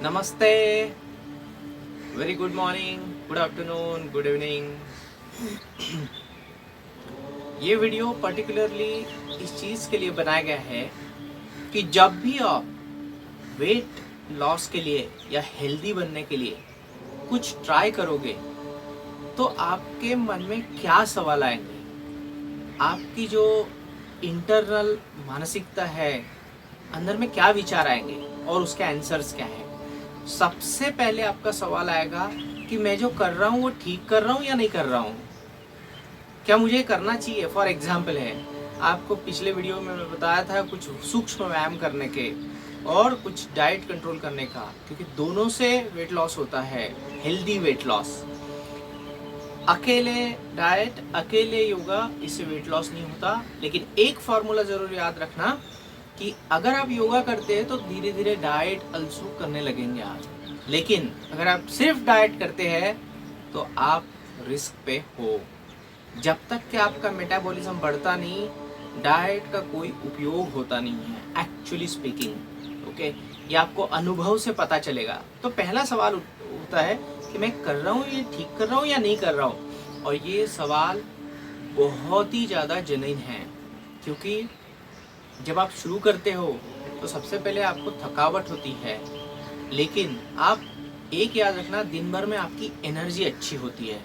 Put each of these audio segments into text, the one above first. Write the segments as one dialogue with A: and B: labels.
A: नमस्ते, very good morning, good afternoon, good evening. ये video particularly इस चीज़ के लिए बनाया गया है कि जब भी आप वेट लॉस के लिए या हेल्दी बनने के लिए कुछ ट्राई करोगे तो आपके मन में क्या सवाल आएंगे, आपकी जो इंटरनल मानसिकता है, अंदर में क्या विचार आएंगे और उसके आंसर्स क्या है। सबसे पहले आपका सवाल आएगा कि मैं जो कर रहा हूँ वो ठीक कर रहा हूँ या नहीं कर रहा हूँ, क्या मुझे करना चाहिए। फॉर एग्जाम्पल है, आपको पिछले वीडियो में मैं बताया था कुछ सूक्ष्म व्यायाम करने के और कुछ डाइट कंट्रोल करने का, क्योंकि दोनों से वेट लॉस होता है, हेल्दी वेट लॉस। अकेले डाइट, अकेले योगा, इससे वेट लॉस नहीं होता। लेकिन एक फॉर्मूला जरूर याद रखना कि अगर आप योगा करते हैं तो धीरे धीरे डाइट अल्सो करने लगेंगे आप, लेकिन अगर आप सिर्फ डाइट करते हैं तो आप रिस्क पे हो। जब तक कि आपका मेटाबॉलिज्म बढ़ता नहीं, डाइट का कोई उपयोग होता नहीं है एक्चुअली स्पीकिंग। ओके, ये आपको अनुभव से पता चलेगा। तो पहला सवाल उठता है कि मैं कर रहा हूँ, ये ठीक कर रहा हूँ या नहीं कर रहा हूँ। और ये सवाल बहुत ही ज़्यादा जेन्युइन है, क्योंकि जब आप शुरू करते हो तो सबसे पहले आपको थकावट होती है, लेकिन आप एक याद रखना, दिन भर में आपकी एनर्जी अच्छी होती है।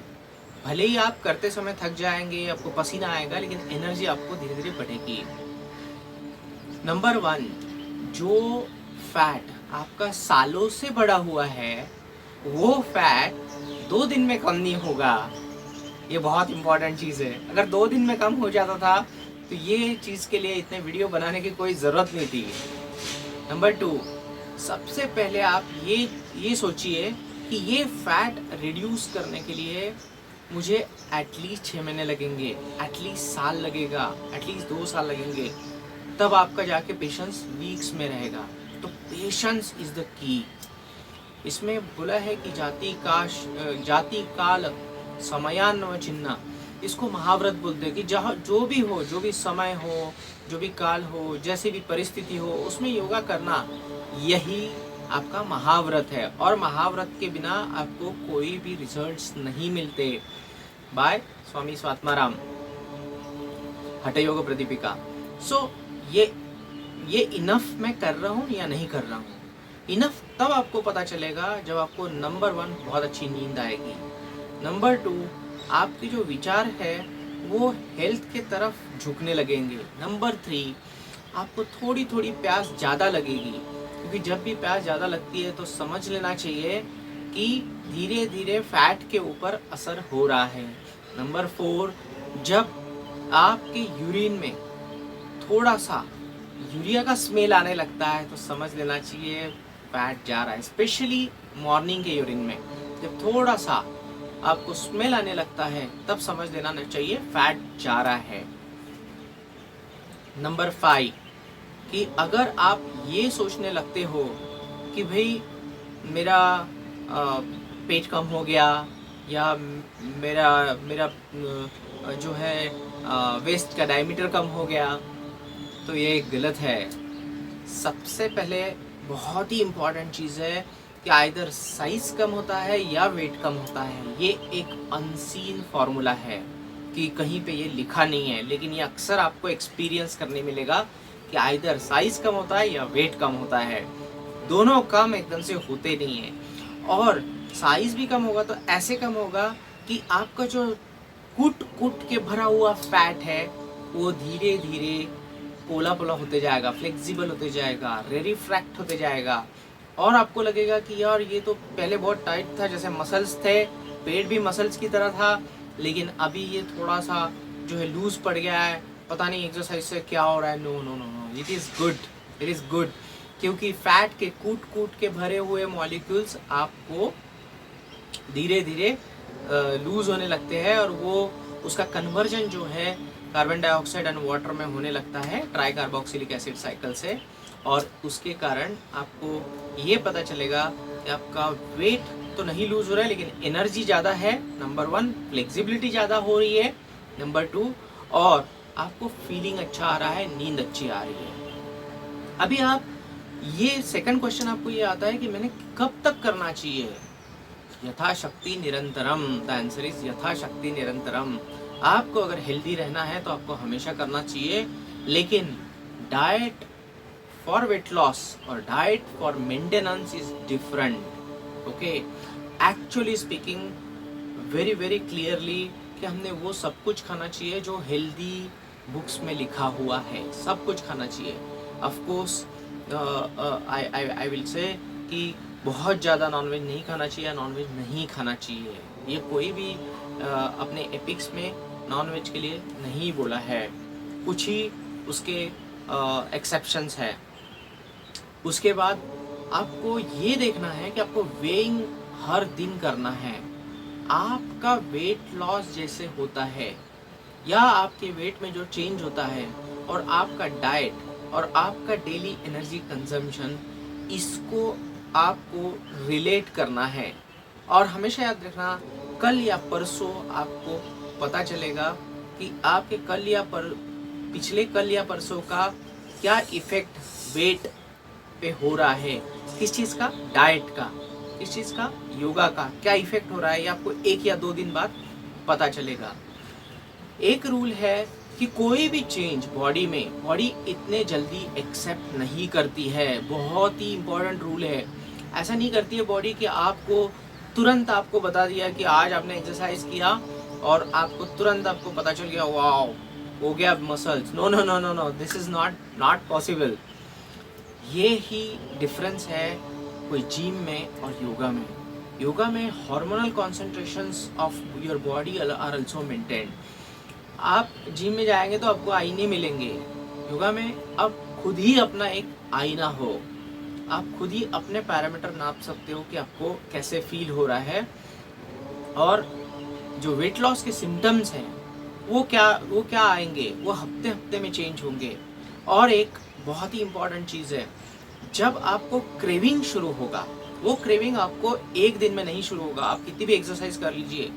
A: भले ही आप करते समय थक जाएंगे, आपको पसीना आएगा, लेकिन एनर्जी आपको धीरे धीरे बढ़ेगी। नंबर 1, जो फैट आपका सालों से बढ़ा हुआ है वो फैट 2 दिन में कम नहीं होगा। ये बहुत इंपॉर्टेंट चीज़ है। अगर 2 दिन में कम हो जाता था तो ये चीज़ के लिए इतने वीडियो बनाने की कोई ज़रूरत नहीं थी। नंबर 2, सबसे पहले आप ये सोचिए कि ये फैट रिड्यूस करने के लिए मुझे एटलीस्ट 6 महीने लगेंगे, एटलीस्ट साल लगेगा, एटलीस्ट 2 साल लगेंगे, तब आपका जाके पेशेंस वीक्स में रहेगा। तो पेशेंस इज द की। इसमें बोला है कि जाति काल समयान्वय चिन्ह, इसको महाव्रत बोलते हैं कि जहाँ जो भी हो, जो भी समय हो, जो भी काल हो, जैसी भी परिस्थिति हो, उसमें योगा करना, यही आपका महाव्रत है। और महाव्रत के बिना आपको कोई भी रिजल्ट्स नहीं मिलते। बाय स्वामी स्वात्माराम, हठ योग प्रदीपिका। सो ये इनफ मैं कर रहा हूँ या नहीं कर रहा हूँ। इनफ तब आपको पता चलेगा जब आपको नंबर 1 बहुत अच्छी नींद आएगी, नंबर 2 आपकी जो विचार है वो हेल्थ के तरफ झुकने लगेंगे, नंबर 3 आपको थोड़ी थोड़ी प्यास ज़्यादा लगेगी, क्योंकि जब भी प्यास ज़्यादा लगती है तो समझ लेना चाहिए कि धीरे धीरे फैट के ऊपर असर हो रहा है। नंबर 4, जब आपके यूरिन में थोड़ा सा यूरिया का स्मेल आने लगता है तो समझ लेना चाहिए फैट जा रहा है। स्पेशली मॉर्निंग के यूरिन में जब थोड़ा सा आपको स्मेल आने लगता है तब समझ लेना चाहिए फैट जा रहा है। नंबर 5, कि अगर आप ये सोचने लगते हो कि भाई मेरा पेट कम हो गया या मेरा मेरा जो है वेस्ट का डायमीटर कम हो गया, तो ये गलत है। सबसे पहले बहुत ही इम्पॉर्टेंट चीज़ है कि आइदर साइज कम होता है या वेट कम होता है। ये एक अनसीन फॉर्मूला है कि कहीं पे ये लिखा नहीं है, लेकिन ये अक्सर आपको एक्सपीरियंस करने मिलेगा कि आइदर साइज कम होता है या वेट कम होता है। दोनों कम एकदम से होते नहीं हैं। और साइज भी कम होगा तो ऐसे कम होगा कि आपका जो कूट कूट के भरा हुआ फैट है वो धीरे धीरे पोला पोला होते जाएगा, फ्लेक्सिबल होते जाएगा, रेरिफ्रैक्ट होते जाएगा। और आपको लगेगा कि यार ये तो पहले बहुत टाइट था, जैसे मसल्स थे, पेट भी मसल्स की तरह था, लेकिन अभी ये थोड़ा सा जो है लूज पड़ गया है, पता नहीं एक्सरसाइज से क्या हो रहा है। No no no no, it is good, it is good, क्योंकि फैट के कूट कूट के भरे हुए मॉलिक्यूल्स आपको धीरे धीरे लूज होने लगते हैं और वो उसका कन्वर्जन जो है कार्बन डाइऑक्साइड एंड वाटर में होने लगता है ट्राई कार्बोक्सिलिक एसिड साइकिल से। और उसके कारण आपको ये पता चलेगा कि आपका वेट तो नहीं लूज हो रहा है, लेकिन एनर्जी ज़्यादा है, नंबर 1, फ्लेक्सिबिलिटी ज़्यादा हो रही है, नंबर 2, और आपको फीलिंग अच्छा आ रहा है, नींद अच्छी आ रही है। अभी आप ये सेकंड क्वेश्चन आपको ये आता है कि मैंने कब तक करना चाहिए। यथाशक्ति निरंतरम, द आंसर इज यथाशक्ति निरंतरम। आपको अगर हेल्दी रहना है तो आपको हमेशा करना चाहिए, लेकिन डाइट फॉर वेट लॉस और diet for maintenance is different. Okay, actually speaking very very clearly कि हमने वो सब कुछ खाना चाहिए जो हेल्दी बुक्स में लिखा हुआ है, सब कुछ खाना चाहिए। Of course I will say कि बहुत ज़्यादा नॉनवेज नहीं खाना चाहिए, नॉनवेज नहीं खाना चाहिए, ये कोई भी अपने एपिक्स में नॉनवेज के लिए नहीं बोला है, कुछ ही उसके एक्सेप्शंस है। उसके बाद आपको ये देखना है कि आपको वेइंग हर दिन करना है। आपका वेट लॉस जैसे होता है या आपके वेट में जो चेंज होता है और आपका डाइट और आपका डेली एनर्जी कंजम्पशन, इसको आपको रिलेट करना है। और हमेशा याद रखना, कल या परसों आपको पता चलेगा कि आपके पिछले कल या परसों का क्या इफेक्ट वेट पे हो रहा है। किस चीज़ का? डाइट का। किस चीज़ का? योगा का। क्या इफेक्ट हो रहा है ये आपको 1 या 2 दिन बाद पता चलेगा। एक रूल है कि कोई भी चेंज बॉडी में, बॉडी इतने जल्दी एक्सेप्ट नहीं करती है। बहुत ही इंपॉर्टेंट रूल है। ऐसा नहीं करती है बॉडी कि आपको तुरंत आपको बता दिया कि आज आपने एक्सरसाइज किया और आपको तुरंत आपको पता चल गया वाओ हो गया muscles. No no no no no, this is not possible. ये ही डिफरेंस है कोई जिम में और योगा में। योगा में hormonal concentrations of your body are also maintained. आप जिम में जाएंगे तो आपको आईने मिलेंगे, योगा में आप खुद ही अपना एक आईना हो। आप खुद ही अपने पैरामीटर नाप सकते हो कि आपको कैसे फील हो रहा है। और जो वेट लॉस के सिम्टम्स हैं वो क्या आएंगे, वो हफ्ते हफ्ते में चेंज होंगे। और एक बहुत ही इम्पॉर्टेंट चीज़ है, जब आपको क्रेविंग शुरू होगा, वो क्रेविंग आपको एक दिन में नहीं शुरू होगा। आप कितनी भी एक्सरसाइज कर लीजिए,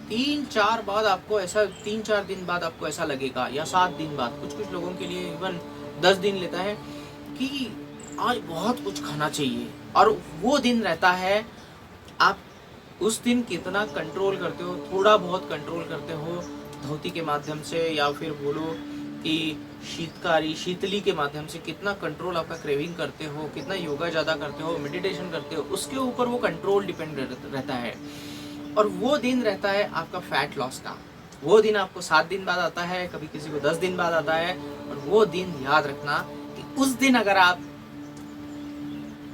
A: 3-4 बाद आपको ऐसा 3-4 दिन बाद आपको ऐसा लगेगा, या 7 दिन बाद, कुछ लोगों के लिए इवन 10 दिन लेता है कि आज बहुत कुछ खाना चाहिए। और वो दिन रहता है, आप उस दिन कितना कंट्रोल करते हो, थोड़ा बहुत कंट्रोल करते हो धोती के माध्यम से, या फिर बोलो कि शीतली के माध्यम से कितना कंट्रोल आपका क्रेविंग करते हो, कितना योगा ज़्यादा करते हो, मेडिटेशन करते हो, उसके ऊपर वो कंट्रोल डिपेंड रहता है। और वो दिन रहता है आपका फैट लॉस का। वो दिन आपको 7 दिन बाद आता है, कभी किसी को 10 दिन बाद आता है। और वो दिन याद रखना कि उस दिन अगर आप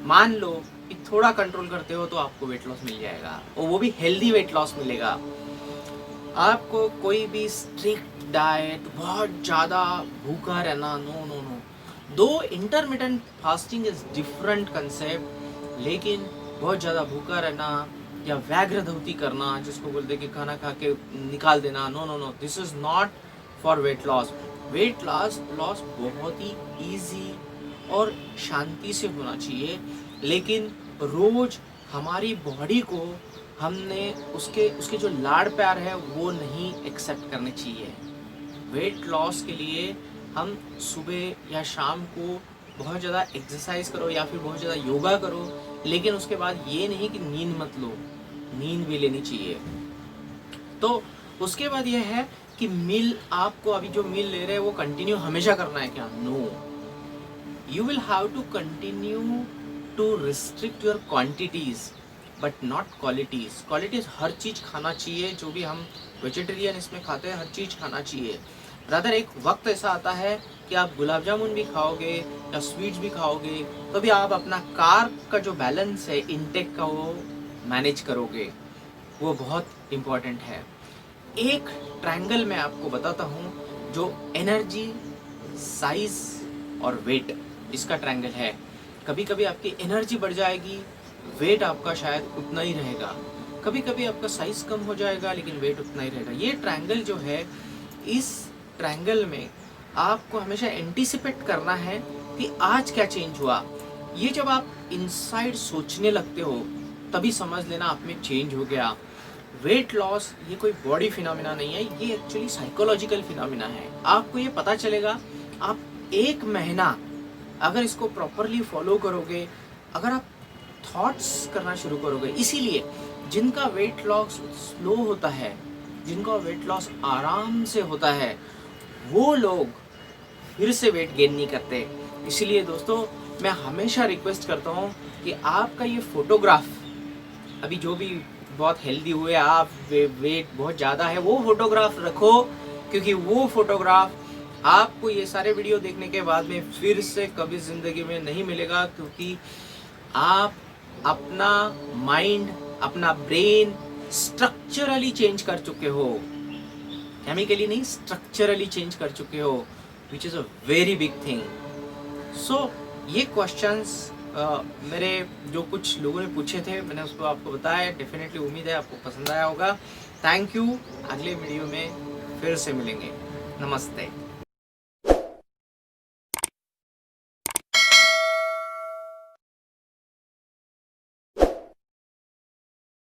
A: मान लो कि थोड़ा कंट्रोल करते हो तो आपको वेट लॉस मिल जाएगा, और वो भी हेल्दी वेट लॉस मिलेगा। आपको कोई भी स्ट्रिक्ट डाइट, बहुत ज़्यादा भूखा रहना, नो नो नो। दो intermittent fasting is different concept, लेकिन बहुत ज़्यादा भूखा रहना या व्याघ्र धौती करना, जिसको बोलते कि खाना खा के निकाल देना, no no no, this is not for weight loss. Weight loss बहुत ही ईजी और शांति से होना चाहिए, लेकिन रोज़ हमारी बॉडी को हमने उसके जो लाड़ प्यार है वो नहीं एक्सेप्ट करने चाहिए। वेट लॉस के लिए हम सुबह या शाम को बहुत ज़्यादा एक्सरसाइज करो या फिर बहुत ज़्यादा योगा करो, लेकिन उसके बाद ये नहीं कि नींद मत लो, नींद भी लेनी चाहिए। तो उसके बाद ये है कि मील, आपको अभी जो मील ले रहे हैं वो कंटिन्यू हमेशा करना है क्या? No, you will have to continue to restrict your quantities but not qualities. Qualities हर चीज़ खाना चाहिए, जो भी हम वेजिटेरियन इसमें खाते हैं हर चीज़ खाना चाहिए। ब्रदर, एक वक्त ऐसा आता है कि आप गुलाब जामुन भी खाओगे या स्वीट्स भी खाओगे, तो भी आप अपना कार्ब का जो बैलेंस है इनटेक का वो मैनेज करोगे, वो बहुत इम्पॉर्टेंट है। एक ट्रायंगल मैं आपको बताता हूँ, जो एनर्जी, साइज और वेट, इसका ट्रायंगल है। कभी कभी आपकी एनर्जी बढ़ जाएगी, वेट आपका शायद उतना ही रहेगा। कभी कभी आपका साइज कम हो जाएगा लेकिन वेट उतना ही रहेगा। ये ट्रायंगल जो है, इस ट्रायंगल में आपको हमेशा एंटीसिपेट करना है कि आज क्या चेंज हुआ। ये जब आप इनसाइड सोचने लगते हो तभी समझ लेना आप में चेंज हो गया। वेट लॉस ये कोई बॉडी फिनोमिना नहीं है, ये एक्चुअली साइकोलॉजिकल फिनोमिना है। आपको ये पता चलेगा, आप 1 महीना अगर इसको प्रॉपरली फॉलो करोगे, अगर आप थॉट्स करना शुरू करोगे, इसीलिए जिनका वेट लॉस स्लो होता है, जिनका वेट लॉस आराम से होता है, वो लोग फिर से वेट गेन नहीं करते। इसीलिए दोस्तों मैं हमेशा रिक्वेस्ट करता हूँ कि आपका ये फोटोग्राफ, अभी जो भी बहुत हेल्दी हुए आप, वेट बहुत ज़्यादा है, वो फोटोग्राफ रखो, क्योंकि वो फोटोग्राफ आपको ये सारे वीडियो देखने के बाद में फिर से कभी ज़िंदगी में नहीं मिलेगा, क्योंकि आप अपना माइंड, अपना ब्रेन स्ट्रक्चरली चेंज कर चुके हो, केमिकली नहीं, स्ट्रक्चरली चेंज कर चुके हो, which is a very big thing. So ये क्वेश्चंस मेरे जो कुछ लोगों ने पूछे थे, मैंने उसको आपको बताया। डेफिनेटली उम्मीद है आपको पसंद आया होगा। Thank you. अगले वीडियो में फिर से मिलेंगे। नमस्ते।